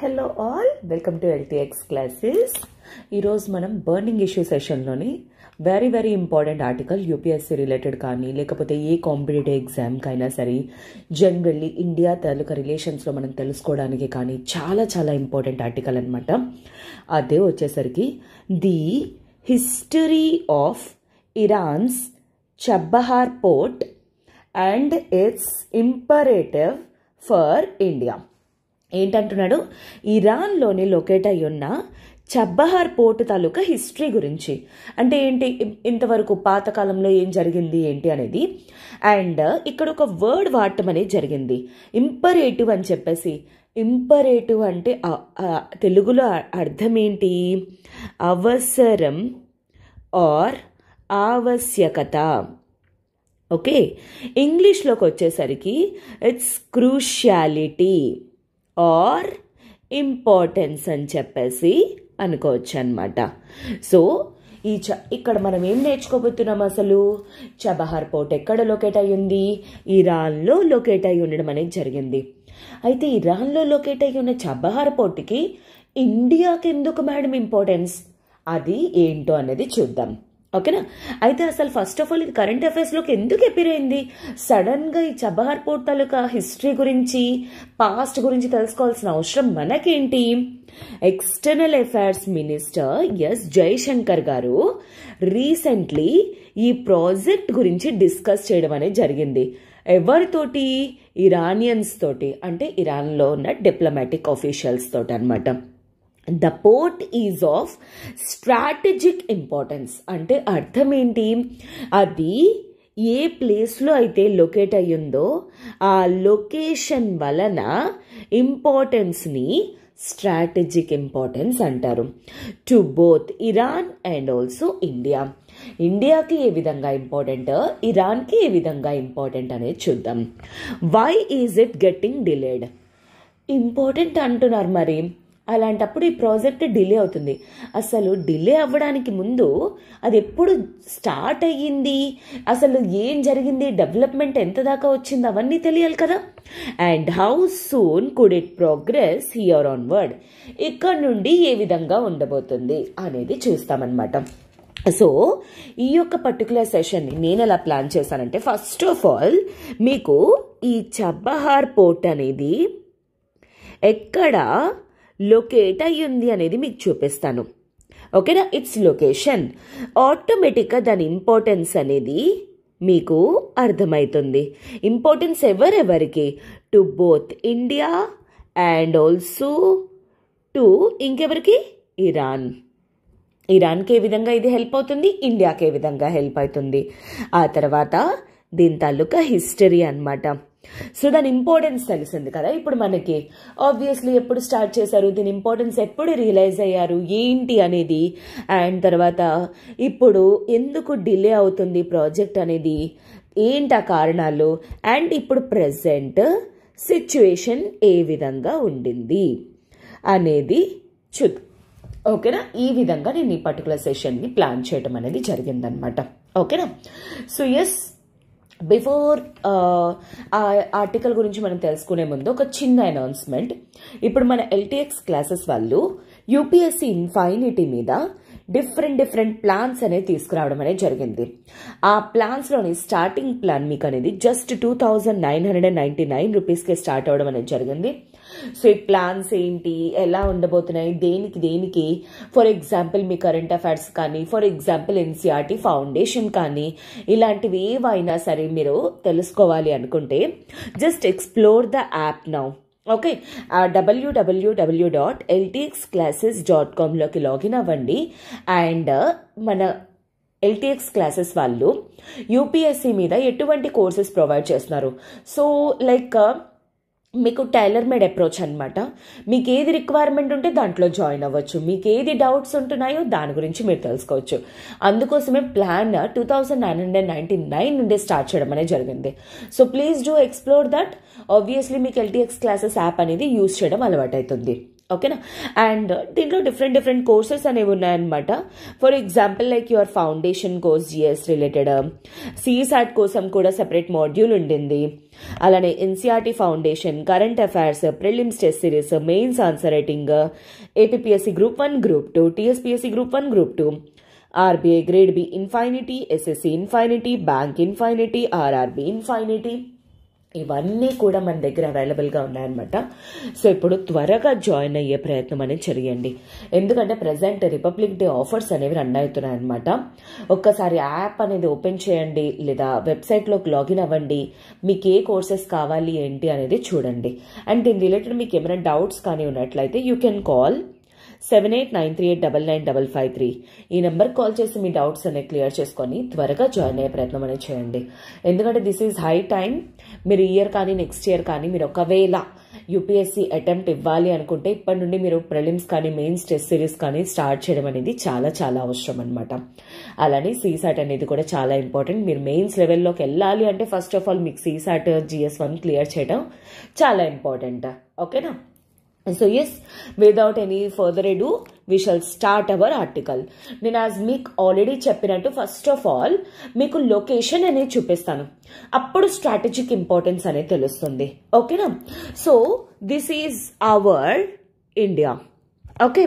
Hello all, welcome to LTX classes. ఈరోజు మనం burning issue సెషన్లోని very important article UPSC related కానీ లేకపోతే ఏ కాంపిటేటివ్ ఎగ్జామ్కైనా సరే జనరల్లీ ఇండియా తాలూకా రిలేషన్స్లో మనం తెలుసుకోవడానికి కానీ చాలా ఇంపార్టెంట్ ఆర్టికల్ అనమాట. అదే వచ్చేసరికి the history of Iran's Chabahar port and it's imperative for India. ఏంటంటున్నాడు, ఇరాన్లోని లొకేట్ అయి ఉన్న చబహార్ పోర్ట్ తాలూకా హిస్టరీ గురించి. అంటే ఏంటి, ఇంతవరకు పాతకాలంలో ఏం జరిగింది ఏంటి అనేది. అండ్ ఇక్కడ ఒక వర్డ్ వాడటం అనేది జరిగింది, ఇంపరేటివ్ అని చెప్పేసి. ఇంపరేటివ్ అంటే తెలుగులో అర్థం ఏంటి, అవసరం ఆర్ ఆవశ్యకత. ఓకే, ఇంగ్లీష్లోకి వచ్చేసరికి ఇట్స్ క్రూషియాలిటీ ఆర్ ఇంపార్టెన్స్ అని చెప్పేసి అనుకోవచ్చు అనమాట. సో ఇక్కడ మనం ఏం నేర్చుకోబోతున్నాం, అసలు చబహార్ పోర్ట్ ఎక్కడ లొకేట్ అయ్యి ఉంది, ఇరాన్లో లొకేట్ అయ్యి ఉండడం అనేది జరిగింది. అయితే ఇరాన్లో లొకేట్ అయ్యి ఉన్న చబహార్ పోర్ట్కి ఇండియాకి ఎందుకు మేడం ఇంపార్టెన్స్, అది ఏంటో అనేది చూద్దాం. ఓకేనా. అయితే అసలు ఫస్ట్ ఆఫ్ ఆల్ ఇది కరెంట్ అఫైర్స్లోకి ఎందుకు అపీర్ అయింది, సడన్గా ఈ చబహార్ పోర్ట్ తాలూకా హిస్టరీ గురించి పాస్ట్ గురించి తెలుసుకోవాల్సిన అవసరం మనకేంటి. External affairs minister S Jaishankar గారు రీసెంట్లీ ఈ ప్రాజెక్ట్ గురించి డిస్కస్ చేయడం అనేది జరిగింది. ఎవరితోటి, ఇరానియన్స్ తోటి, అంటే ఇరాన్లో ఉన్న డిప్లొమాటిక్ ఆఫీషియల్స్ తోటి అనమాట. The port is of strategic importance అంటే అర్థం ఏంటి, అది ఏ ప్లేస్లో అయితే లొకేట్ అయ్యిందో ఆ లొకేషన్ వలన ఇంపార్టెన్స్ని స్ట్రాటజిక్ ఇంపార్టెన్స్ అంటారు. To both Iran and also India. ఇండియాకి ఏ విధంగా ఇంపార్టెంట్, ఇరాన్కి ఏ విధంగా ఇంపార్టెంట్ అనేది చూద్దాం. Why is it getting delayed, important అంటున్నారు మరి, అలాంటప్పుడు ఈ ప్రాజెక్ట్ డిలే అవుతుంది. అసలు డిలే అవ్వడానికి ముందు అది ఎప్పుడు స్టార్ట్ అయ్యింది, అసలు ఏం జరిగింది, డెవలప్మెంట్ ఎంత దాకా వచ్చింది, అవన్నీ తెలియాలి కదా. And how soon could it progress here onward, ఇక్కడ నుండి ఏ విధంగా ఉండబోతుంది అనేది చూస్తామన్నమాట. సో ఈ యొక్క పర్టికులర్ సెషన్ని నేను ఎలా ప్లాన్ చేశానంటే, ఫస్ట్ ఆఫ్ ఆల్ మీకు ఈ చబహార్ పోర్ట్ అనేది ఎక్కడ లొకేట్ అయ్యింది అనేది మీకు చూపిస్తాను. ఓకేనా. ఇట్స్ లొకేషన్ ఆటోమేటిక్గా దాని ఇంపార్టెన్స్ అనేది మీకు అర్థమవుతుంది. ఇంపార్టెన్స్ ఎవరెవరికి, to both India and also to ఇంకెవరికి, ఇరాన్కి ఏ విధంగా ఇది హెల్ప్ అవుతుంది, ఇండియాకి ఏ విధంగా హెల్ప్ అవుతుంది. ఆ తర్వాత దీని తాలూకా హిస్టరీ అన్నమాట. సో దాని ఇంపార్టెన్స్ తెలిసింది కదా ఇప్పుడు మనకి. ఆబ్వియస్లీ ఎప్పుడు స్టార్ట్ చేశారు, దీని ఇంపార్టెన్స్ ఎప్పుడు రియలైజ్ అయ్యారు ఏంటి అనేది, అండ్ తర్వాత ఇప్పుడు ఎందుకు డిలే అవుతుంది ప్రాజెక్ట్ అనేది, ఏంటి ఆ కారణాలు, అండ్ ఇప్పుడు ప్రెసెంట్ సిచ్యువేషన్ ఏ విధంగా ఉండింది అనేది చూద్దాం. ఓకేనా. ఈ విధంగా నేను ఈ పర్టికులర్ సెషన్ని ప్లాన్ చేయడం అనేది జరిగిందనమాట. ఓకేనా. సో ఎస్, బిఫోర్ ఆ ఆర్టికల్ గురించి మనం తెలుసుకునే ముందు ఒక చిన్న అనౌన్స్మెంట్. ఇప్పుడు మన ఎల్టీఎక్స్ క్లాసెస్ వాళ్ళు యూపీఎస్సీ ఇన్ఫైనిటీ మీద డిఫరెంట్ ప్లాన్స్ అనేది తీసుకురావడం అనేది జరిగింది. ఆ ప్లాన్స్లోని స్టార్టింగ్ ప్లాన్ మీకు అనేది జస్ట్ 2999 రూపీస్కే స్టార్ట్ అవ్వడం అనేది జరిగింది. సో ఈ ప్లాన్స్ ఏంటి, ఎలా ఉండబోతున్నాయి, దేనికి, for example me current affairs కానీ, ఫర్ ఎగ్జాంపుల్ ఎన్సీఆర్టీ ఫౌండేషన్ కానీ, ఇలాంటివి ఏవైనా సరే మీరు తెలుసుకోవాలి అనుకుంటే just explore the app now. Okay, www.ltxclasses.com లోకి లాగిన్ అవ్వండి. అండ్ మన ఎల్టీఎక్స్ క్లాసెస్ వాళ్ళు యూపీఎస్సీ మీద ఎటువంటి కోర్సెస్ ప్రొవైడ్ చేస్తున్నారు. సో లైక్ మీకు టైలర్ మేడ్ అప్రోచ్ అనమాట. మీకు ఏది రిక్వైర్మెంట్ ఉంటే దాంట్లో జాయిన్ అవ్వచ్చు, మీకు ఏది డౌట్స్ ఉంటున్నాయో దాని గురించి మీరు తెలుసుకోవచ్చు. అందుకోసమే ప్లాన్ 2999 నుండి స్టార్ట్ చేయడం అనేది జరిగింది. So please do explore that. Obviously మీకు ఎల్టీఎక్స్ క్లాసెస్ యాప్ అనేది యూజ్ చేయడం అలవాటు అవుతుంది. ఓకేనా. అండ్ దీంట్లో డిఫరెంట్ కోర్సెస్ అనేవి ఉన్నాయన్నమాట. For example like your foundation course GS related, CSAT కోసం కూడా సెపరేట్ మాడ్యూల్ ఉండింది. అలానే NCERT foundation, current affairs, prelims test series, mains answer writing, APPSC group 1 group 2, TSPSC group 1 group 2, RBI grade B infinity, SSC infinity, bank infinity, RRB infinity, ఇవన్నీ కూడా మన దగ్గర అవైలబుల్గా ఉన్నాయన్నమాట. సో ఇప్పుడు త్వరగా జాయిన్ అయ్యే ప్రయత్నం అనేది చేయండి. ఎందుకంటే ప్రజెంట్ రిపబ్లిక్ డే ఆఫర్స్ అనేవి రన్ అవుతున్నాయన్నమాట. ఒక్కసారి యాప్ అనేది ఓపెన్ చేయండి లేదా వెబ్సైట్లోకి లాగిన్ అవ్వండి. మీకు ఏ కోర్సెస్ కావాలి ఏంటి అనేది చూడండి. అండ్ దీని రిలేటెడ్ మీకు ఏమైనా డౌట్స్ కానీ ఉన్నట్లయితే యూ కెన్ కాల్ 7893899553. ఈ నెంబర్ కాల్ చేసి మీ డౌట్స్ అనేవి క్లియర్ చేసుకొని త్వరగా జాయిన్ అయ్యే ప్రయత్నం అనేది చేయండి. ఎందుకంటే దిస్ ఈజ్ హై టైం. మీరు ఇయర్ కానీ నెక్స్ట్ ఇయర్ కానీ మీరు ఒకవేళ యూపీఎస్సీ అటెంప్ట్ ఇవ్వాలి అనుకుంటే ఇప్పటి నుండి మీరు ప్రిలిమ్స్ కానీ మెయిన్స్ టెస్ట్ సిరీస్ కానీ స్టార్ట్ చేయడం అనేది చాలా చాలా అవసరం అనమాట. అలానే సీసాట్ అనేది కూడా చాలా ఇంపార్టెంట్. మీరు మెయిన్స్ లెవెల్లోకి వెళ్ళాలి అంటే ఫస్ట్ ఆఫ్ ఆల్ మీకు సీసాట్ GS1 క్లియర్ చేయడం చాలా ఇంపార్టెంట్. ఓకేనా. So yes, without any further ado, we shall start our article. నేను as మీకు ఆల్రెడీ చెప్పినట్టు ఫస్ట్ ఆఫ్ ఆల్ మీకు లొకేషన్ అనేది చూపిస్తాను, అప్పుడు స్ట్రాటజిక్ ఇంపార్టెన్స్ అనేది తెలుస్తుంది. ఓకేనా. So this is our India. Okay.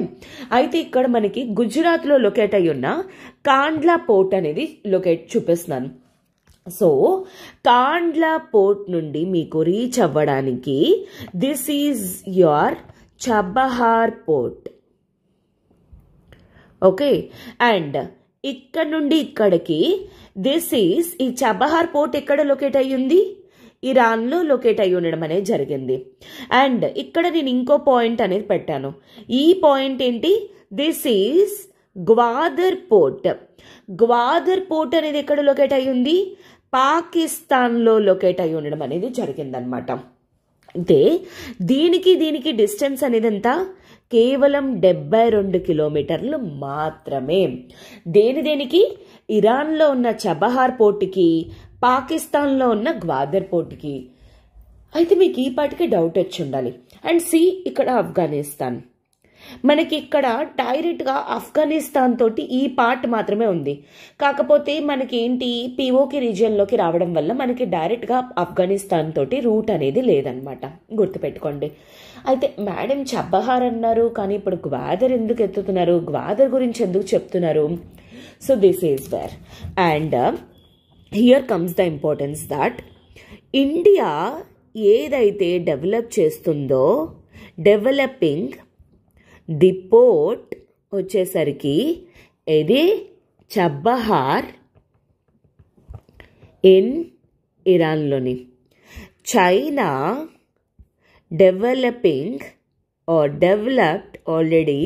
అయితే ఇక్కడ మనకి గుజరాత్లో లొకేట్ అయి ఉన్న కాండ్లా పోర్ట్ అనేది చూపిస్తున్నాను. సో కాండ్లా పోర్ట్ నుండి మీకు రీచ్ అవ్వడానికి this is your Chabahar port. Okay. And ఇక్కడ నుండి ఇక్కడికి దిస్ ఈజ్ ఈ చబహార్ పోర్ట్ ఎక్కడ లొకేట్ అయ్యింది? ఇరాన్లో లొకేట్ అయ్యి ఉండడం అనేది జరిగింది. అండ్ ఇక్కడ నేను ఇంకో పాయింట్ అనేది పెట్టాను. ఈ పాయింట్ ఏంటి? This is Gwadar port. Gwadar port అనేది ఎక్కడ లొకేట్ అయ్యి ఉంది? పాకిస్తాన్లో లొకేట్ అయ్యి ఉండడం అనేది జరిగిందనమాట. అయితే దీనికి డిస్టెన్స్ అనేది ఎంత? కేవలం 72 కిలోమీటర్లు మాత్రమే. దేనికి? ఇరాన్లో ఉన్న చబహార్ పోర్టుకి, పాకిస్తాన్లో ఉన్న గ్వాదర్ పోర్టుకి. అయితే మీకు ఈ పాటికి డౌట్ వచ్చి ఉండాలి. అండ్ సి ఇక్కడ ఆఫ్ఘనిస్తాన్, మనకి ఇక్కడ డైరెక్ట్గా ఆఫ్ఘనిస్తాన్ తోటి ఈ పార్ట్ మాత్రమే ఉంది. కాకపోతే మనకి ఏంటి పిఓకి రీజియన్లోకి రావడం వల్ల మనకి డైరెక్ట్గా ఆఫ్ఘనిస్తాన్ తోటి రూట్ అనేది లేదనమాట, గుర్తుపెట్టుకోండి. అయితే మేడం చబహార్ అన్నారు కానీ ఇప్పుడు గ్వాదర్ ఎందుకు ఎత్తుతున్నారు? గ్వాదర్ గురించి ఎందుకు చెప్తున్నారు? So this is where. And here comes the importance that India ఏదైతే డెవలప్ చేస్తుందో, డెవలపింగ్ ది పోర్ట్ వచ్చేసరికి ఇది చబహార్ ఇన్ ఇరాన్లోని. China developing or developed already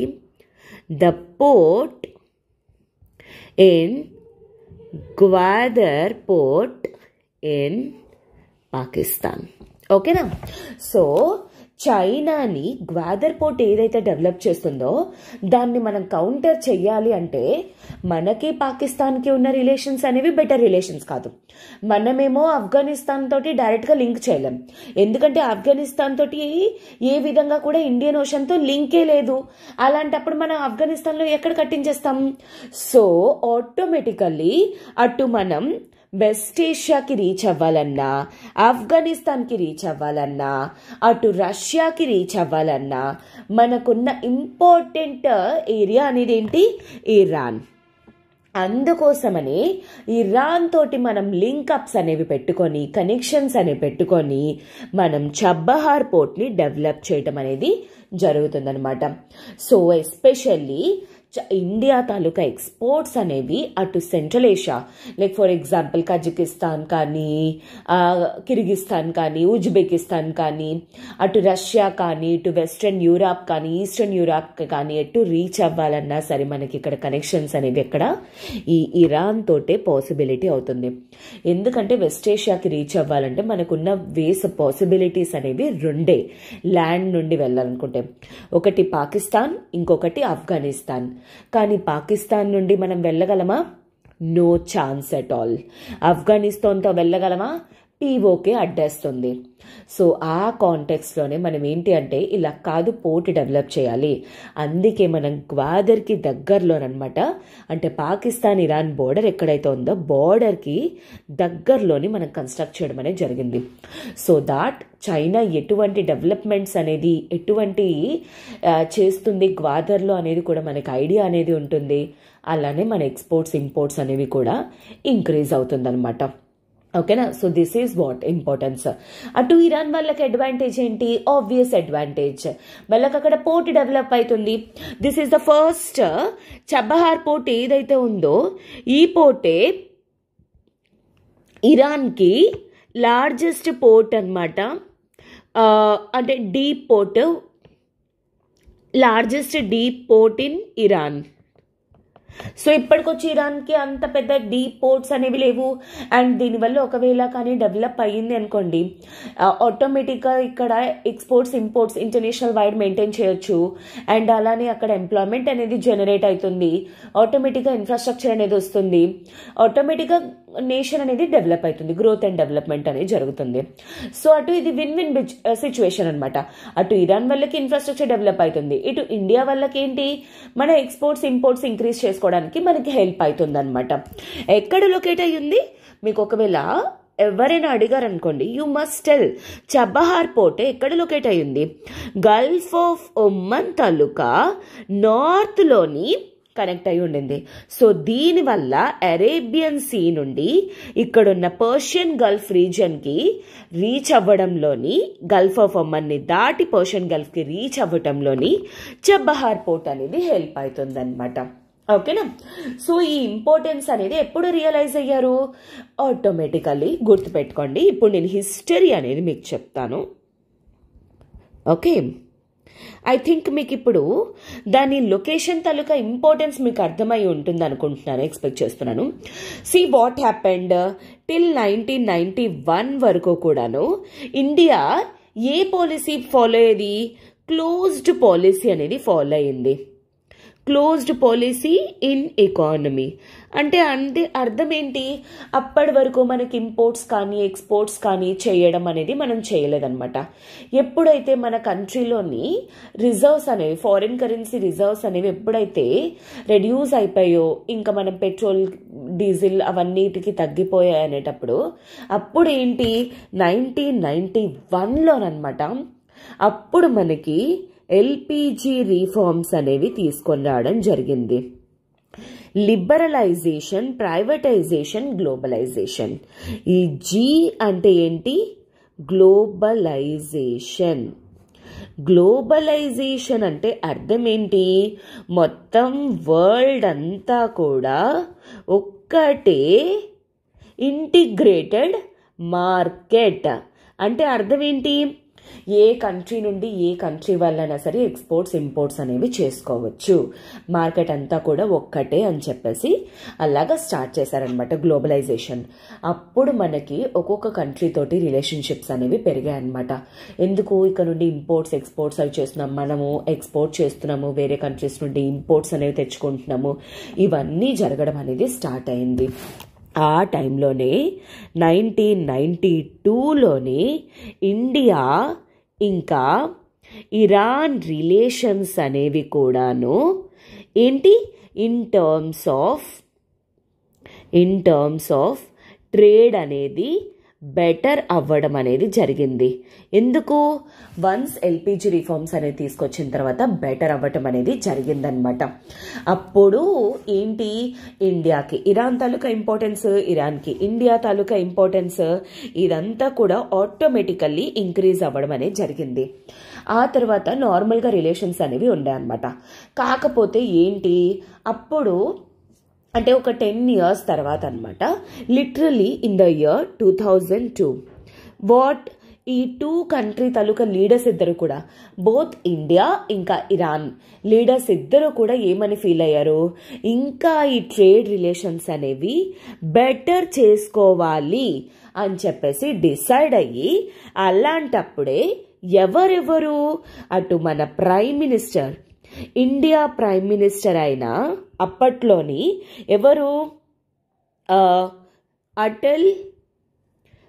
the port in Gwadar port in Pakistan. ఓకేనా. సో చైనాని గ్వాదర్ పోర్ట్ ఏదైతే డెవలప్ చేస్తుందో దాన్ని మనం కౌంటర్ చెయ్యాలి అంటే మనకి పాకిస్తాన్కి ఉన్న రిలేషన్స్ అనేవి బెటర్ రిలేషన్స్ కాదు. మనమేమో ఆఫ్ఘనిస్తాన్ తోటి డైరెక్ట్గా లింక్ చేయలేం. ఎందుకంటే ఆఫ్ఘనిస్తాన్ తోటి ఏ విధంగా కూడా ఇండియన్ ఓషన్తో లింకే లేదు. అలాంటప్పుడు మనం ఆఫ్ఘనిస్తాన్లో ఎక్కడ కట్టించేస్తాం? సో ఆటోమేటికల్లీ అటు మనం వెస్ట్ ఏషియాకి రీచ్ అవ్వాలన్నా, ఆఫ్ఘనిస్తాన్కి రీచ్ అవ్వాలన్నా, అటు రష్యాకి రీచ్ అవ్వాలన్నా మనకున్న ఇంపార్టెంట్ ఏరియా అనేది ఏంటి? ఇరాన్. అందుకోసమని ఇరాన్ తోటి మనం లింకప్స్ అనేవి పెట్టుకొని, కనెక్షన్స్ అనేవి పెట్టుకొని మనం చబహార్ పోర్ట్ని డెవలప్ చేయటం అనేది జరుగుతుందన్నమాట. సో ఎస్పెషల్లీ ఇండియా తాలూకా ఎక్స్పోర్ట్స్ అనేవి అటు central Asia, like for example Kazakhstan కానీ, కిర్గిస్తాన్ కానీ, ఉజ్బెకిస్తాన్ కానీ, అటు రష్యా కానీ, ఇటు వెస్ట్రన్ యూరప్ కానీ, ఈస్టర్న్ యూరప్ కానీ ఎటు రీచ్ అవ్వాలన్నా సరే మనకి ఇక్కడ కనెక్షన్స్ అనేవి ఎక్కడ ఈ ఇరాన్ తోటే పాసిబిలిటీ అవుతుంది. ఎందుకంటే వెస్ట్ ఏషియాకి రీచ్ అవ్వాలంటే మనకున్న వేస్ పాసిబిలిటీస్ అనేవి రెండే ల్యాండ్ నుండి వెళ్ళాలనుకుంటే, ఒకటి పాకిస్తాన్, ఇంకొకటి ఆఫ్ఘనిస్తాన్. కానీ పాకిస్తాన్ నుండి మనం వెళ్ళగలమా? No chance at all. ఆఫ్ఘనిస్తాన్తో వెళ్ళగలమా? పీఓకే అడ్డేస్తుంది. సో ఆ కాంటెక్స్లోనే మనం ఏంటి అంటే ఇలా కాదు పోర్ట్ డెవలప్ చేయాలి, అందుకే మనం గ్వాదర్కి దగ్గరలోనమాట, అంటే పాకిస్తాన్ ఇరాన్ బోర్డర్ ఎక్కడైతే ఉందో బోర్డర్కి దగ్గరలోని మనం కన్స్ట్రక్ట్ చేయడం అనేది జరిగింది. సో దాట్ చైనా ఎటువంటి డెవలప్మెంట్స్ అనేది ఎటువంటి చేస్తుంది గ్వాదర్లో అనేది కూడా మనకి ఐడియా అనేది ఉంటుంది. అలానే మన ఎక్స్పోర్ట్స్ ఇంపోర్ట్స్ అనేవి కూడా ఇంక్రీజ్ అవుతుందన్నమాట. ఓకేనా. So this is what importance. అటు ఇరాన్ వాళ్ళకి అడ్వాంటేజ్ ఏంటి? ఆబ్వియస్ అడ్వాంటేజ్, వాళ్ళకి అక్కడ పోర్ట్ డెవలప్ అవుతుంది. This is the first Chabahar port ఏదైతే ఉందో ఈ పోర్టే ఇరాన్కి లార్జెస్ట్ పోర్ట్ అనమాట. అంటే deep port, largest deep port in Iran. So ఇప్పటికొచ్చి ఇరాన్కి అంత పెద్ద డీప్ పోర్ట్స్ అనేవి లేవు. అండ్ దీనివల్ల ఒకవేళ కానీ డెవలప్ అయ్యింది అనుకోండి, ఆటోమేటిక్గా ఇక్కడ exports imports international wide maintain చేయొచ్చు. అండ్ అలానే అక్కడ ఎంప్లాయ్మెంట్ అనేది జనరేట్ అవుతుంది, ఆటోమేటిక్గా ఇన్ఫ్రాస్ట్రక్చర్ అనేది వస్తుంది, ఆటోమేటిక్గా నేషన్ అనేది డెవలప్ అవుతుంది, గ్రోత్ అండ్ డెవలప్మెంట్ అనేది జరుగుతుంది. సో అటు ఇది విన్ విన్ సిచ్యువేషన్ అనమాట. అటు ఇరాన్ వాళ్ళకి ఇన్ఫ్రాస్ట్రక్చర్ డెవలప్ అవుతుంది, ఇటు ఇండియా వాళ్ళకి ఏంటి మన ఎక్స్పోర్ట్స్ ఇంపోర్ట్స్ ఇంక్రీజ్ చేసుకోవడానికి మనకి హెల్ప్ అవుతుంది అనమాట. ఎక్కడ లొకేట్ అయ్యింది మీకు ఒకవేళ ఎవరైనా అడిగారు అనుకోండి, you must tell Chabahar port ఎక్కడ లొకేట్ అయ్యింది? గల్ఫ్ ఆఫ్ ఒమన్ తాలూకా నార్త్లోని కనెక్ట్ అయి ఉండింది. సో దీనివల్ల అరేబియన్ సీ నుండి ఇక్కడున్న పర్షియన్ గల్ఫ్ రీజియన్కి రీచ్ అవ్వడంలోని, గల్ఫ్ ఆఫ్ ఒమన్ని దాటి పర్షియన్ గల్ఫ్కి రీచ్ అవ్వడంలోని చబహార్ పోర్ట్ అనేది హెల్ప్ అవుతుంది అనమాట. ఓకేనా. సో ఈ ఇంపార్టెన్స్ అనేది ఎప్పుడు రియలైజ్ అయ్యారు? ఆటోమేటికల్లీ గుర్తుపెట్టుకోండి. ఇప్పుడు నేను హిస్టరీ అనేది మీకు చెప్తాను. ఓకే, ఐ థింక్ మీకు ఇప్పుడు దాని లొకేషన్ తాలూకా ఇంపార్టెన్స్ మీకు అర్థమై ఉంటుంది అనుకుంటున్నాను, ఎక్స్పెక్ట్ చేస్తున్నాను. సి వాట్ హ్యాపెండ్ టిల్ 1991 వరకు కూడాను ఇండియా ఏ పాలసీ ఫాలో అయ్యేది? క్లోజ్డ్ పాలసీ అనేది ఫాలో అయ్యింది. క్లోజ్డ్ పాలసీ ఇన్ ఎకానమీ అంటే అర్థం ఏంటి? అప్పటి వరకు మనకి ఇంపోర్ట్స్ కానీ ఎక్స్పోర్ట్స్ కానీ చేయడం అనేది మనం చేయలేదన్నమాట. ఎప్పుడైతే మన కంట్రీలోని రిజర్వ్స్ అనేవి, ఫారిన్ కరెన్సీ రిజర్వ్స్ అనేవి ఎప్పుడైతే రెడ్యూస్ అయిపోయో, ఇంకా మనం పెట్రోల్ డీజిల్ అవన్నిటికి తగ్గిపోయాయి అనేటప్పుడు, అప్పుడు ఏంటి 1991లోనమాట అప్పుడు మనకి ఎల్పిజి రీఫార్మ్స్ అనేవి తీసుకొని రావడం జరిగింది. Liberalisation, privatisation, globalisation. ఈ జీ అంటే ఏంటి? గ్లోబలైజేషన్. గ్లోబలైజేషన్ అంటే అర్థం ఏంటి? మొత్తం వరల్డ్ అంతా కూడా ఒక్కటే ఇంటిగ్రేటెడ్ మార్కెట్. అంటే అర్థం ఏంటి? ఏ కంట్రీ నుండి ఏ కంట్రీ వల్లైనా సరే ఎక్స్పోర్ట్స్ ఇంపోర్ట్స్ అనేవి చేసుకోవచ్చు, మార్కెట్ అంతా కూడా ఒక్కటే అని చెప్పేసి అలాగా స్టార్ట్ చేశారనమాట గ్లోబలైజేషన్. అప్పుడు మనకి ఒక్కొక్క కంట్రీ తోటి రిలేషన్షిప్స్ అనేవి పెరిగాయి అనమాట. ఎందుకు? ఇక్కడ నుండి ఇంపోర్ట్స్ ఎక్స్పోర్ట్స్ అవి చేస్తున్నాం, మనము ఎక్స్పోర్ట్ చేస్తున్నాము, వేరే కంట్రీస్ నుండి ఇంపోర్ట్స్ అనేవి తెచ్చుకుంటున్నాము, ఇవన్నీ జరగడం అనేది స్టార్ట్ అయింది. ఆ టైంలోనే 1992లోనే ఇండియా ఇంకా ఇరాన్ రిలేషన్స్ అనేవి కూడాను ఏంటి ఇన్ టర్మ్స్ ఆఫ్ ట్రేడ్ అనేది బెటర్ అవ్వడం అనేది జరిగింది. ఎందుకు? వన్స్ ఎల్పిజి రిఫార్మ్స్ అనేది తీసుకొచ్చిన తర్వాత బెటర్ అవ్వటం అనేది జరిగిందనమాట. అప్పుడు ఏంటి? ఇండియాకి ఇరాన్ తాలూకా ఇంపార్టెన్స్, ఇరాన్కి ఇండియా తాలూకా ఇంపార్టెన్స్, ఇదంతా కూడా ఆటోమేటికల్లీ ఇంక్రీజ్ అవ్వడం అనేది జరిగింది. ఆ తర్వాత నార్మల్గా రిలేషన్స్ అనేవి ఉండే అనమాట. కాకపోతే ఏంటి అప్పుడు అంటే ఒక 10 years తర్వాత అనమాట, literally in the year 2002 what ఈ 2 కంట్రీ తాలూకా లీడర్స్ ఇద్దరు కూడా, బోత్ ఇండియా ఇంకా ఇరాన్ లీడర్స్ ఇద్దరు కూడా ఏమని ఫీల్ అయ్యారు? ఇంకా ఈ ట్రేడ్ రిలేషన్స్ అనేవి బెటర్ చేసుకోవాలి అని చెప్పేసి డిసైడ్ అయ్యి, అలాంటప్పుడే ఎవరెవరు అటు మన prime minister, India prime minister అయిన అప్పట్లోని ఎవరు? అటల్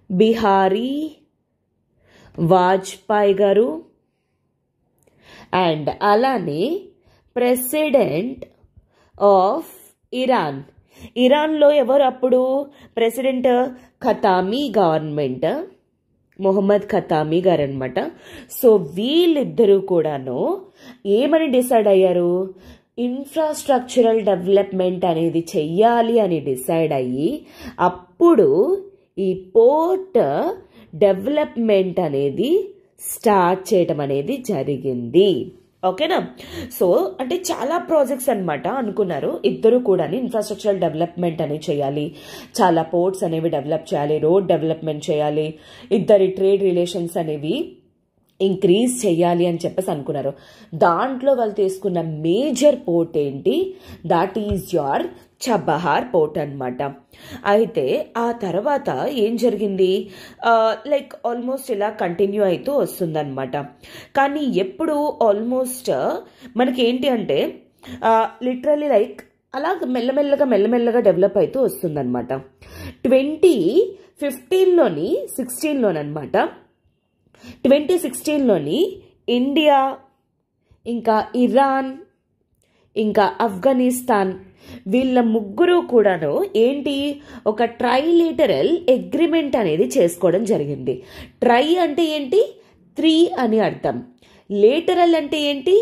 బిహారీ వాజ్పేయి గారు అండ్ అలానే ప్రెసిడెంట్ ఆఫ్ ఇరాన్. ఇరాన్లో ఎవరు అప్పుడు ప్రెసిడెంట్? ఖతామీ గవర్నమెంట్, మొహమ్మద్ ఖతామీ గారు అనమాట. సో వీళ్ళిద్దరూ కూడాను ఏమని డిసైడ్ అయ్యారు? ఇన్ఫ్రాస్ట్రక్చరల్ డెవలప్మెంట్ అనేది చెయ్యాలి అని డిసైడ్ అయ్యి అప్పుడు ఈ పోర్ట్ డెవలప్మెంట్ అనేది స్టార్ట్ చేయటం అనేది జరిగింది. ఓకేనా? సో అంటే చాలా ప్రాజెక్ట్స్ అనమాట అనుకున్నారు ఇద్దరు కూడా. ఇన్ఫ్రాస్ట్రక్చరల్ డెవలప్మెంట్ అనేది చేయాలి, చాలా పోర్ట్స్ అనేవి డెవలప్ చేయాలి, రోడ్ డెవలప్మెంట్ చేయాలి, ఇద్దరి ట్రేడ్ రిలేషన్స్ అనేవి ఇంక్రీజ్ చేయాలి అని చెప్పేసి అనుకున్నారు. దాంట్లో వాళ్ళు తీసుకున్న మేజర్ పోర్ట్ ఏంటి? That is your Chabahar port అనమాట. అయితే ఆ తర్వాత ఏం జరిగింది? లైక్ ఆల్మోస్ట్ ఇలా కంటిన్యూ అవుతూ వస్తుందన్నమాట. కానీ ఎప్పుడు ఆల్మోస్ట్ మనకి ఏంటి అంటే లిటరలీ లైక్ అలా మెల్లమెల్లగా డెవలప్ అవుతూ వస్తుందన్నమాట. 2015లోని 16లోనమాట 2016లోని ఇండియా ఇంకా ఇరాన్ ఇంకా ఆఫ్ఘనిస్తాన్ వీళ్ళ ముగ్గురు కూడాను ఏంటి ఒక ట్రైలేటరల్ అగ్రిమెంట్ అనేది చేసుకోవడం జరిగింది. ట్రై అంటే ఏంటి? 3 అని అర్థం. లేటరల్ అంటే ఏంటి?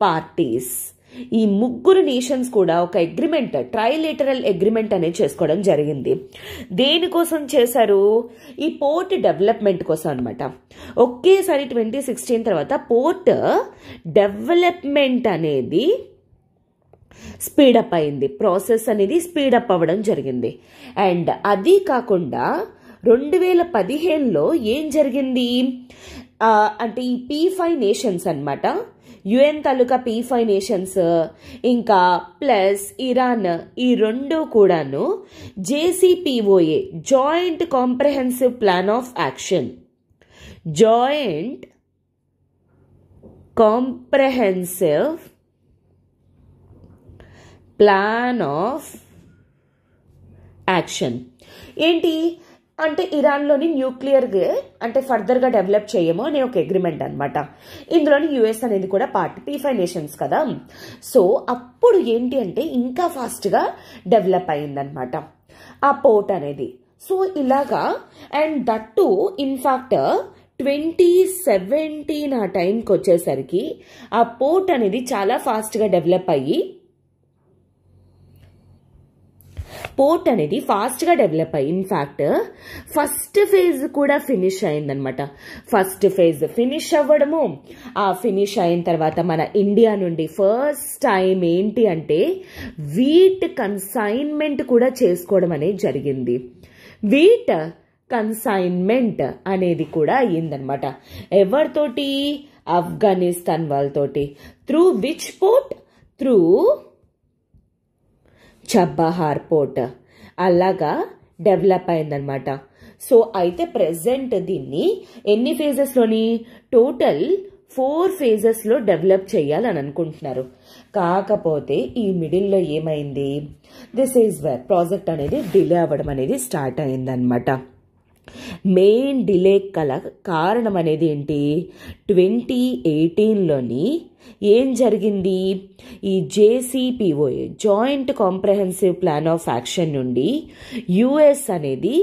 పార్టీస్. ఈ ముగ్గురు నేషన్స్ కూడా ఒక అగ్రిమెంట్, ట్రైలేటరల్ అగ్రిమెంట్ అనేది చేసుకోవడం జరిగింది. దేనికోసం చేశారు? ఈ పోర్ట్ డెవలప్మెంట్ కోసం అనమాట. ఒకేసారి 2016 తర్వాత పోర్ట్ డెవలప్మెంట్ అనేది స్పీడప్ అయింది, ప్రాసెస్ అనేది స్పీడప్ అవ్వడం జరిగింది. అండ్ అది కాకుండా 2015లో ఏం జరిగింది అంటే ఈ P5 నేషన్స్ అనమాట, యుఎన్ తాలూకా P5 నేషన్స్ ఇంకా ప్లస్ ఇరాన్, ఈ రెండు కూడాను JCPOA joint comprehensive plan of action, joint comprehensive plan of action ఏంటి అంటే ఇరాన్లోని న్యూక్లియర్ అంటే ఫర్దర్గా డెవలప్ చేయము అనే ఒక అగ్రిమెంట్ అనమాట. ఇందులోని యుఎస్ అనేది కూడా పార్ట్, P5 నేషన్స్ కదా. సో అప్పుడు ఏంటి అంటే ఇంకా ఫాస్ట్గా డెవలప్ అయిందనమాట ఆ పోర్ట్ అనేది. సో ఇలాగా అండ్ దట్ టు ఇన్ఫాక్ట్ 2017 ఆ టైంకి వచ్చేసరికి ఆ పోర్ట్ అనేది చాలా ఫాస్ట్గా డెవలప్ అయ్యి ఇన్ఫాక్ట్ ఫస్ట్ ఫేజ్ కూడా ఫినిష్ అయిందనమాట. ఫస్ట్ ఫేజ్ ఫినిష్ అవ్వడము, ఆ ఫినిష్ అయిన తర్వాత మన ఇండియా నుండి ఫస్ట్ టైం ఏంటి అంటే వీట్ కన్సైన్మెంట్ కూడా చేసుకోవడం అనేది జరిగింది. వీట్ కన్సైన్మెంట్ అనేది కూడా అయ్యిందనమాట. ఎవరితోటి? ఆఫ్ఘనిస్తాన్ వాళ్ళతోటి. Through which port? Through Chabahar port. అలాగా డెవలప్ అయిందనమాట. సో అయితే ప్రెసెంట్ దీన్ని ఎన్ని ఫేజెస్లోని? టోటల్ 4 ఫేజెస్లో డెవలప్ చేయాలని అనుకుంటున్నారు. కాకపోతే ఈ మిడిల్లో ఏమైంది? దిస్ ఈజ్ వేర్ ప్రాజెక్ట్ అనేది డిలే అవ్వడం అనేది స్టార్ట్ అయిందనమాట. మెయిన్ డిలే కల కారణం అనేది ఏంటి? 2018లోని ఏం జరిగింది? ఈ JCPOA joint comprehensive plan of action నుండి యుఎస్ అనేది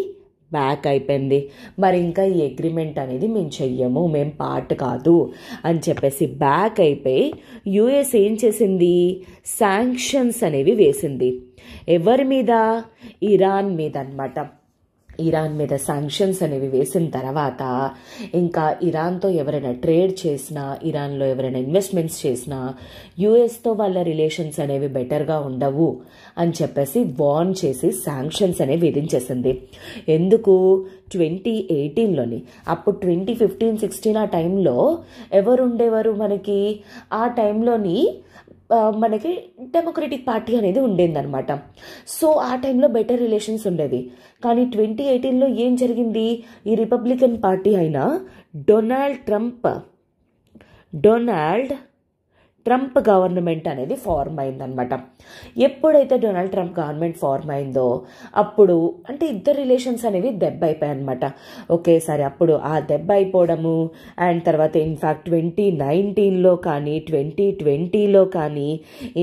బ్యాక్ అయిపోయింది. మరి ఇంకా ఈ అగ్రిమెంట్ అనేది మేము చెయ్యము, మేము పార్ట్ కాదు అని చెప్పేసి బ్యాక్ అయిపోయి యుఎస్ ఏం చేసింది? శాంక్షన్స్ అనేవి వేసింది. ఎవరి మీద? ఇరాన్ మీద అన్నమాట. ఇరాన్ మీద శాంక్షన్స్ అనేవి వేసిన తర్వాత ఇంకా ఇరాన్తో ఎవరైనా ట్రేడ్ చేసినా, ఇరాన్లో ఎవరైనా ఇన్వెస్ట్మెంట్స్ చేసినా యుఎస్తో వాళ్ళ రిలేషన్స్ అనేవి బెటర్గా ఉండవు అని చెప్పేసి వార్న్ చేసి శాంక్షన్స్ అనేవి విధించేసింది. ఎందుకు? 2018లోని. అప్పుడు 2015-16 ఆ టైంలో ఎవరు ఉండేవారు మనకి? ఆ టైంలోని మనకి డెమోక్రటిక్ పార్టీ అనేది ఉండేదన్నమాట. సో ఆ టైంలో బెటర్ రిలేషన్స్ ఉండేవి. కానీ 2018లో ఏం జరిగింది? ఈ రిపబ్లికన్ పార్టీ అయిన డొనాల్డ్ ట్రంప్ గవర్నమెంట్ అనేది ఫార్మ్ అయిందనమాట. ఎప్పుడైతే డొనాల్డ్ ట్రంప్ గవర్నమెంట్ ఫార్మ్ అయిందో అప్పుడు అంటే ఇద్దరు రిలేషన్స్ అనేవి దెబ్బ అయిపోయాయి అనమాట ఒకేసారి. అప్పుడు ఆ దెబ్బ అయిపోవడము అండ్ తర్వాత ఇన్ఫ్యాక్ట్ 2019లో కానీ 2020లో కానీ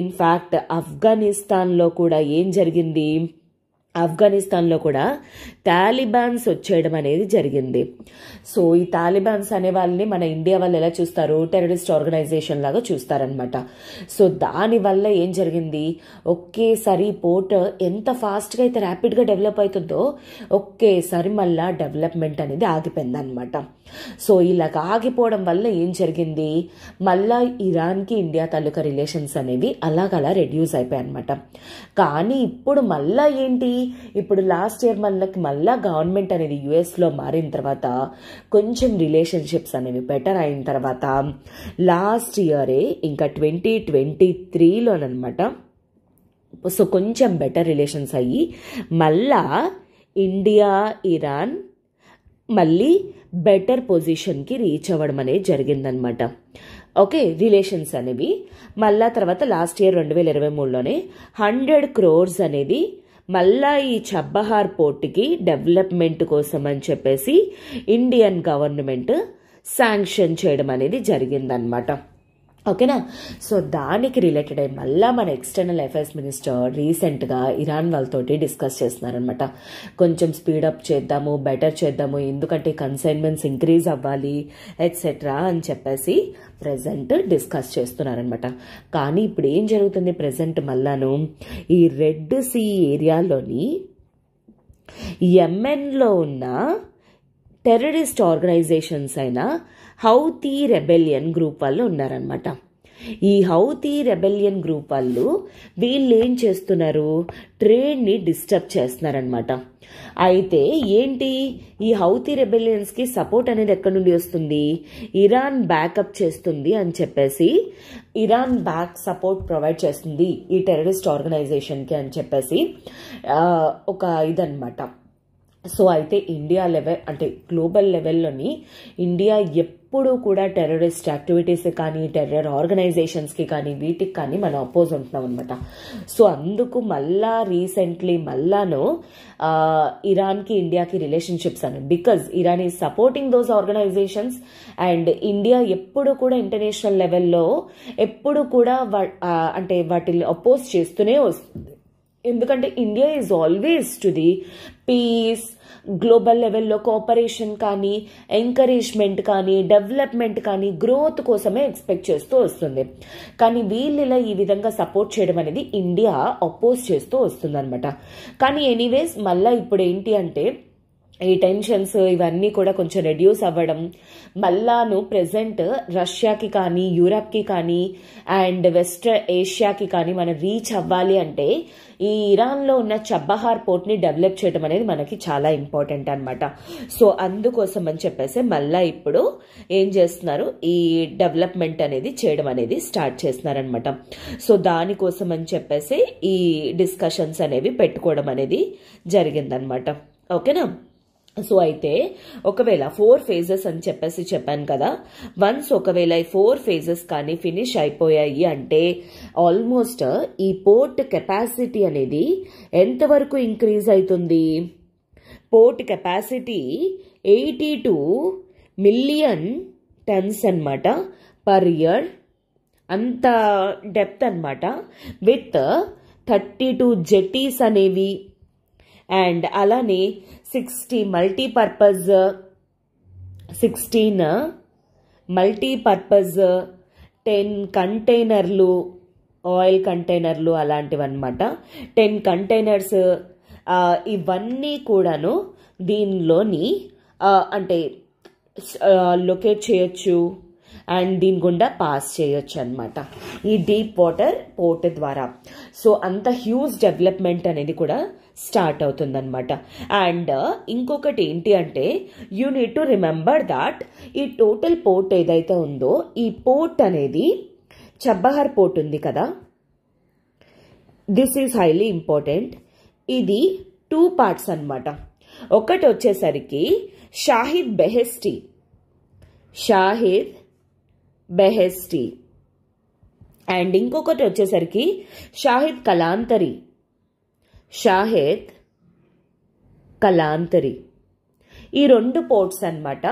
ఇన్ఫ్యాక్ట్ ఆఫ్ఘనిస్తాన్లో కూడా ఏం జరిగింది, ఆఫ్ఘనిస్తాన్లో కూడా తాలిబాన్స్ వచ్చేయడం అనేది జరిగింది. సో ఈ తాలిబాన్స్ అనే వాళ్ళని మన ఇండియా వాళ్ళు ఎలా చూస్తారు, టెర్రరిస్ట్ ఆర్గనైజేషన్ లాగా చూస్తారనమాట. సో దానివల్ల ఏం జరిగింది, ఒకేసారి పోర్ట్ ఎంత ఫాస్ట్గా అయితే ర్యాపిడ్గా డెవలప్ అవుతుందో ఒకేసారి మళ్ళా డెవలప్మెంట్ అనేది ఆగిపోయింది అనమాట. సో ఇలా ఆగిపోవడం వల్ల ఏం జరిగింది, మళ్ళా ఇరాన్కి ఇండియా తాలూకా రిలేషన్స్ అనేవి అలాగలా రెడ్యూస్ అయిపోయాయి అనమాట. కానీ ఇప్పుడు మళ్ళా ఏంటి, ఇప్పుడు లాస్ట్ ఇయర్ మళ్ళా గవర్నమెంట్ అనేది యుఎస్లో మారిన తర్వాత కొంచెం రిలేషన్షిప్స్ అనేవి బెటర్ అయిన తర్వాత లాస్ట్ ఇయరే ఇంకా 2023లోనమాట సో కొంచెం బెటర్ రిలేషన్స్ అయ్యి మళ్ళా ఇండియా ఇరాన్ మళ్ళీ బెటర్ పొజిషన్కి రీచ్ అవ్వడం అనేది జరిగిందనమాట. ఓకే, రిలేషన్స్ అనేవి మళ్ళా తర్వాత లాస్ట్ ఇయర్ 2023లోనే 100 crores అనేది మళ్ళా ఈ చబ్బహార్ పోర్టుకి డెవలప్మెంట్ కోసం అని చెప్పేసి ఇండియన్ గవర్నమెంట్ శాంక్షన్ చేయడం అనేది జరిగిందనమాట. ఓకేనా. సో దానికి రిలేటెడ్ అయ్యి మళ్ళా మన ఎక్స్టర్నల్ అఫైర్స్ మినిస్టర్ రీసెంట్గా ఇరాన్ వాళ్ళతోటి డిస్కస్ చేస్తున్నారనమాట. కొంచెం స్పీడప్ చేద్దాము, బెటర్ చేద్దాము, ఎందుకంటే కన్సైన్మెంట్స్ ఇంక్రీజ్ అవ్వాలి ఎట్సెట్రా అని చెప్పేసి ప్రజెంట్ డిస్కస్ చేస్తున్నారనమాట. కానీ ఇప్పుడు ఏం జరుగుతుంది, ప్రజెంట్ మళ్ళాను ఈ రెడ్ సీ ఏరియాలోని యెమెన్లో ఉన్న టెర్రరిస్ట్ ఆర్గనైజేషన్స్ అయిన హౌతీ రెబెలియన్ గ్రూప్ వాళ్ళు ఉన్నారనమాట. ఈ హౌతీ రెబెలియన్ గ్రూప్ వాళ్ళు వీళ్ళు ఏం చేస్తున్నారు, ట్రేడ్ని డిస్టర్బ్ చేస్తున్నారనమాట. అయితే ఏంటి, ఈ హౌతీ రెబెలియన్స్కి సపోర్ట్ అనేది ఎక్కడి నుండి వస్తుంది, ఇరాన్ బ్యాకప్ చేస్తుంది అని చెప్పేసి, ఇరాన్ బ్యాక్ సపోర్ట్ ప్రొవైడ్ చేస్తుంది ఈ టెర్రరిస్ట్ ఆర్గనైజేషన్కి అని చెప్పేసి ఒక ఇదనమాట. సో అయితే ఇండియా లెవెల్ అంటే గ్లోబల్ లెవెల్లోని ఇండియా ఎప్పుడూ కూడా టెర్రరిస్ట్ యాక్టివిటీస్ కానీ టెర్రర్ ఆర్గనైజేషన్స్కి కానీ వీటికి కానీ మనం అపోజ్ ఉంటున్నాం అనమాట. సో అందుకు మళ్ళా రీసెంట్లీ మళ్ళాను ఇరాన్కి ఇండియాకి రిలేషన్షిప్స్ అని, because Iran is supporting those organisations and India ఎప్పుడు కూడా ఇంటర్నేషనల్ లెవెల్లో ఎప్పుడు కూడా అంటే వాటిని అపోజ్ చేస్తూనే వస్తుంది. ఎందుకంటే India is always to the peace, global లెవెల్లో కోఆపరేషన్ కానీ ఎంకరేజ్మెంట్ కానీ డెవలప్మెంట్ కానీ గ్రోత్ కోసమే ఎక్స్పెక్ట్ చేస్తూ వస్తుంది. కానీ వీళ్ళిలా ఈ విధంగా సపోర్ట్ చేయడం అనేది ఇండియా అపోజ్ చేస్తూ వస్తుంది అనమాట. కానీ ఎనీవేస్ మళ్ళీ ఇప్పుడు ఏంటి అంటే ఈ టెన్షన్స్ ఇవన్నీ కూడా కొంచెం రెడ్యూస్ అవ్వడం, మళ్ళాను ప్రెసెంట్ రష్యాకి కానీ యూరప్కి కానీ అండ్ వెస్ట్ ఏషియాకి కానీ మనం రీచ్ అవ్వాలి అంటే ఈ ఇరాన్లో ఉన్న చబ్బహార్ పోర్ట్ని డెవలప్ చేయడం అనేది మనకి చాలా ఇంపార్టెంట్ అనమాట. సో అందుకోసం అని చెప్పేసి మళ్ళా ఇప్పుడు ఏం చేస్తున్నారు, ఈ డెవలప్మెంట్ అనేది చేయడం అనేది స్టార్ట్ చేస్తున్నారనమాట. సో దానికోసం అని చెప్పేసి ఈ డిస్కషన్స్ అనేవి పెట్టుకోవడం అనేది జరిగిందనమాట. ఓకేనా. సో అయితే ఒకవేళ 4 phases అని చెప్పేసి చెప్పాను కదా, వన్స్ ఒకవేళ ఈ 4 phases కానీ ఫినిష్ అయిపోయాయి అంటే ఆల్మోస్ట్ ఈ పోర్ట్ కెపాసిటీ అనేది ఎంతవరకు ఇంక్రీజ్ అవుతుంది, పోర్ట్ కెపాసిటీ 82 మిలియన్ టన్స్ అనమాట పర్ ఇయర్, అంత డెప్త్ అనమాట, విత్ 32 జెటీస్ అనేవి అండ్ అలానే 16 మల్టీపర్పస్ 10 కంటైనర్లు, ఆయిల్ కంటైనర్లు అలాంటివన్నమాట, 10 కంటైనర్స్ ఇవన్నీ కూడాను దీనిలోని అంటే లొకేట్ చేయొచ్చు అండ్ దీని గుండా పాస్ చేయొచ్చు అనమాట ఈ డీప్ వాటర్ పోర్ట్ ద్వారా. సో అంత హ్యూజ్ డెవలప్మెంట్ అనేది కూడా స్టార్ట్ అవుతుందన్నమాట. అండ్ ఇంకొకటి ఏంటి అంటే you need to remember that ఈ టోటల్ పోర్ట్ ఏదైతే ఉందో ఈ పోర్ట్ అనేది చబ్బహార్ పోర్ట్ ఉంది కదా, దిస్ ఈజ్ హైలీ ఇంపార్టెంట్. ఇది 2 parts అన్నమాట. ఒకటి వచ్చేసరికి షాహిద్ బెహెస్టీ అండ్ ఇంకొకటి వచ్చేసరికి షాహిద్ కలాంతరి ఈ 2 పోర్ట్స్ అన్నమాట.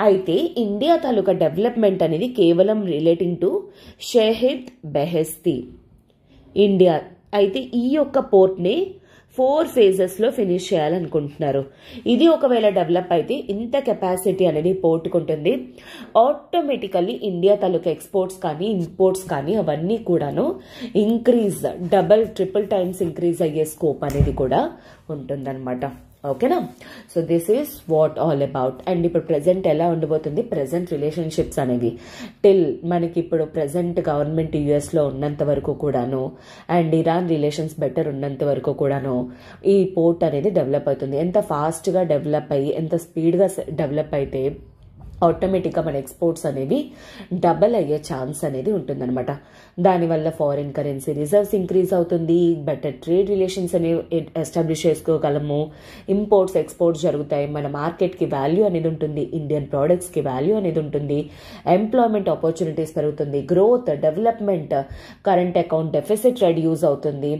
అయితే ఇండియా తాలూకా డెవలప్మెంట్ అనేది కేవలం రిలేటింగ్ టు షాహిద్ బెహెస్తి ఇండియా. అయితే ఈ యొక్క పోర్ట్ని 4 phases ఫినిష్ చేయాలనుకుంటున్నారు. ఇది ఒకవేళ డెవలప్ అయితే ఇంత కెపాసిటీ అనేది పోర్ట్కి ఉంటుంది. ఆటోమేటికల్లీ ఇండియా తాలూకా ఎక్స్పోర్ట్స్ కానీ ఇంపోర్ట్స్ కానీ అవన్నీ కూడాను increase, double triple times increase అయ్యే స్కోప్ అనేది కూడా ఉంటుందన్నమాట. ఓకేనా? So this is what all about. And ఇప్పుడు ప్రెసెంట్ ఎలా ఉండబోతుంది, ప్రెసెంట్ రిలేషన్షిప్స్ అనేవి మనకి ఇప్పుడు ప్రెసెంట్ గవర్నమెంట్ యుఎస్లో ఉన్నంత వరకు కూడాను అండ్ ఇరాన్ రిలేషన్స్ బెటర్ ఉన్నంత వరకు కూడాను ఈ పోర్ట్ అనేది డెవలప్ అవుతుంది. ఎంత ఫాస్ట్గా డెవలప్ అయ్యి ఎంత స్పీడ్గా డెవలప్ అయితే ఆటోమేటిక్గా మన ఎక్స్పోర్ట్స్ అనేవి డబల్ అయ్యే ఛాన్స్ అనేది ఉంటుందన్నమాట. దానివల్ల ఫారిన్ కరెన్సీ రిజర్వ్స్ ఇంక్రీజ్ అవుతుంది, బెటర్ ట్రేడ్ రిలేషన్స్ అనేవి ఎస్టాబ్లిష్ చేసుకోగలము, ఇంపోర్ట్స్ ఎక్స్పోర్ట్స్ జరుగుతాయి, మన మార్కెట్కి వాల్యూ అనేది ఉంటుంది, ఇండియన్ ప్రోడక్ట్స్కి వాల్యూ అనేది ఉంటుంది, ఎంప్లాయ్మెంట్ ఆపర్చునిటీస్ పెరుగుతుంది, growth, development, current account deficit reduce అవుతుంది.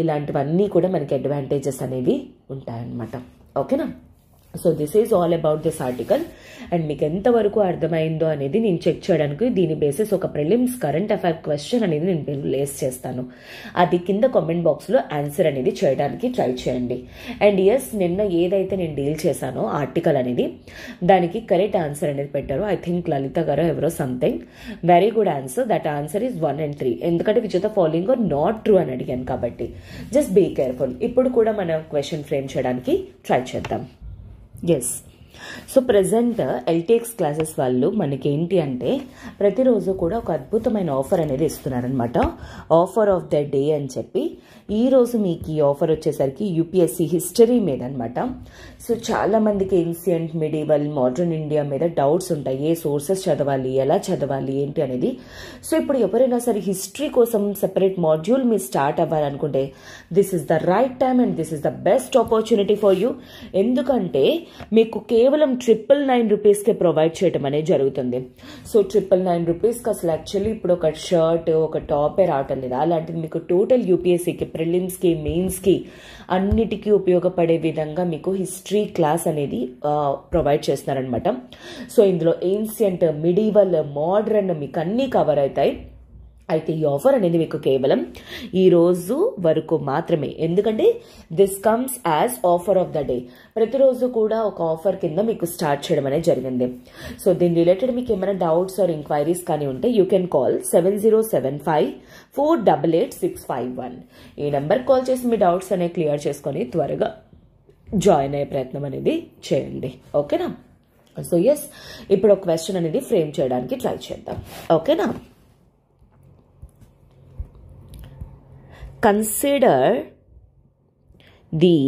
ఇలాంటివన్నీ కూడా మనకి అడ్వాంటేజెస్ అనేవి ఉంటాయన్నమాట. ఓకేనా? So this is all about this article. And మీకు ఎంతవరకు అర్థమైందో అనేది నేను చెక్ చేయడానికి దీని బేసిస్ ఒక ప్రిలిమ్స్ కరెంట్ అఫైర్ క్వశ్చన్ అనేది నేను లేస్ చేస్తాను. అది కింద కామెంట్ బాక్స్లో ఆన్సర్ అనేది చేయడానికి ట్రై చేయండి. అండ్ ఎస్, నిన్న ఏదైతే నేను డీల్ చేశానో ఆర్టికల్ అనేది దానికి కరెక్ట్ ఆన్సర్ అనేది పెట్టారు. ఐ థింక్ లలిత గారు ఎవరో something. Very good answer. That answer is 1 and 3. ఎందుకంటే which of the following are not true అని అడిగాను కాబట్టి జస్ట్ బీ కేర్ఫుల్. ఇప్పుడు కూడా మనం క్వశ్చన్ ఫ్రేమ్ చేయడానికి ట్రై చేద్దాం. Yes, so present LTX classes వాళ్ళు మనకి ఏంటి అంటే ప్రతిరోజు కూడా ఒక అద్భుతమైన ఆఫర్ అనేది ఇస్తున్నారనమాట. ఆఫర్ ఆఫ్ ద డే అని చెప్పి ఈరోజు మీకు ఈ ఆఫర్ వచ్చేసరికి యూపీఎస్సీ హిస్టరీ మీద అనమాట. సో చాలా మందికి ఏన్షియంట్, మిడివల్, మోడర్న్ ఇండియా మీద డౌట్స్ ఉంటాయి. ఏ సోర్సెస్ చదవాలి, ఎలా చదవాలి, ఏంటి అనేది. సో ఇప్పుడు ఎవరైనా సరే హిస్టరీ కోసం సెపరేట్ మాడ్యూల్ మీరు స్టార్ట్ అవ్వాలనుకుంటే this is the right time and this is the best opportunity for you. ఎందుకంటే మీకు కేవలం 999 రూపీస్కే ప్రొవైడ్ చేయడం అనేది జరుగుతుంది. సో 999 రూపీస్కి అసలు యాక్చువల్లీ ఇప్పుడు ఒక షర్ట్, ఒక టాపే రావటం లేదు. అలాంటిది మీకు టోటల్ యూపీఎస్సీకి, ప్రిలిమ్స్కి, మెయిన్స్కి అన్నిటికీ ఉపయోగపడే విధంగా మీకు హిస్టరీ క్లాస్ అనేది ప్రొవైడ్ చేస్తున్నారనమాట. సో ఇందులో ఏన్షియంట్, మిడివల్, మోడర్న్ మీకు అన్నీ కవర్ అవుతాయి. అయితే ఈ ఆఫర్ అనేది మీకు కేవలం ఈ రోజు వరకు మాత్రమే. ఎందుకంటే this comes as offer of the day. ప్రతిరోజు కూడా ఒక ఆఫర్ కింద మీకు స్టార్ట్ చేయడం అనేది జరిగింది. సో దీని రిలేటెడ్ మీకు ఏమైనా డౌట్స్ ఆర్ ఎంక్వైరీస్ కానీ ఉంటే యూ కెన్ కాల్ 7075488651. ఈ నెంబర్ కాల్ చేసి మీ డౌట్స్ అనేవి క్లియర్ చేసుకొని త్వరగా జాయిన్ అయ్యే ప్రయత్నం అనేది చేయండి. ఓకేనా? సో ఎస్, ఇప్పుడు ఒక క్వశ్చన్ అనేది ఫ్రేమ్ చేయడానికి ట్రై చేద్దాం. ఓకేనా? Consider the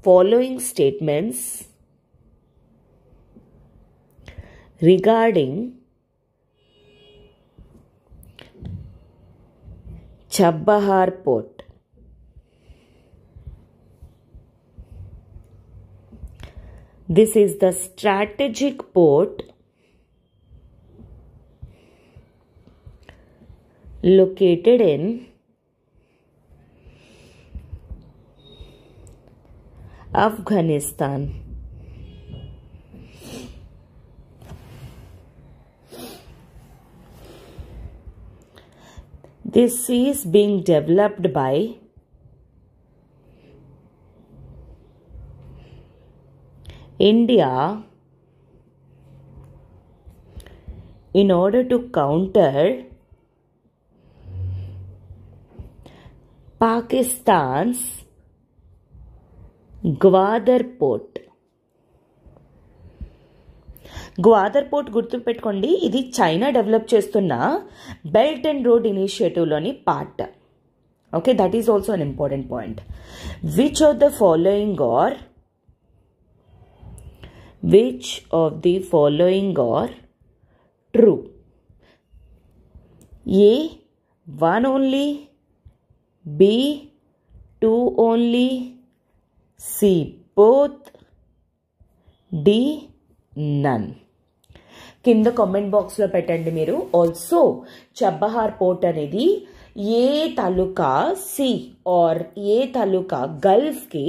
following statements regarding Chabahar Port. This is the strategic port located in Afghanistan. This is being developed by India in order to counter Pakistan's Gwadar port. Gwadar port గుర్తుపెట్టుకోండి, ఇది China develop చేస్తున్న belt and road ఇనిషియేటివ్లోని part. Okay, that is also an important point. Which of the following are true? A 1 only, B 2 only, C both, D none. కింద comment బాక్స్లో పెట్టండి మీరు. Also Chabahar port అనేది ఏ తాలూకా sea or ఏ తాలూకా గల్ఫ్కి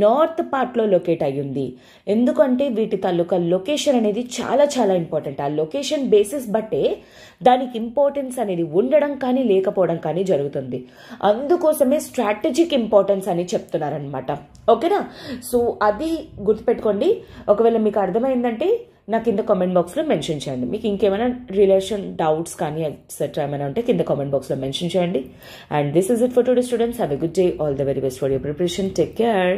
నార్త్ పార్ట్లో లొకేట్ అయ్యింది. ఎందుకంటే వీటి తాలూకా లొకేషన్ అనేది చాలా చాలా ఇంపార్టెంట్. ఆ లొకేషన్ బేసిస్ బట్టే దానికి ఇంపార్టెన్స్ అనేది ఉండడం కానీ లేకపోవడం కానీ జరుగుతుంది. అందుకోసమే స్ట్రాటజిక్ ఇంపార్టెన్స్ అని చెప్తున్నారనమాట. ఓకేనా? సో అది గుర్తుపెట్టుకోండి. ఒకవేళ మీకు అర్థమైందంటే నా కింద కామెంట్ బాక్స్లో మెన్షన్ చేయండి. మీకు ఇంకేమైనా రిలేషన్ డౌట్స్ కానీ ఎట్సెట్రా ఏమైనా ఉంటే కింద కామెంట్ బాక్స్లో మెన్షన్ చేయండి. And this is it for today students. Have a good day. All the very best for your preparation. Take care.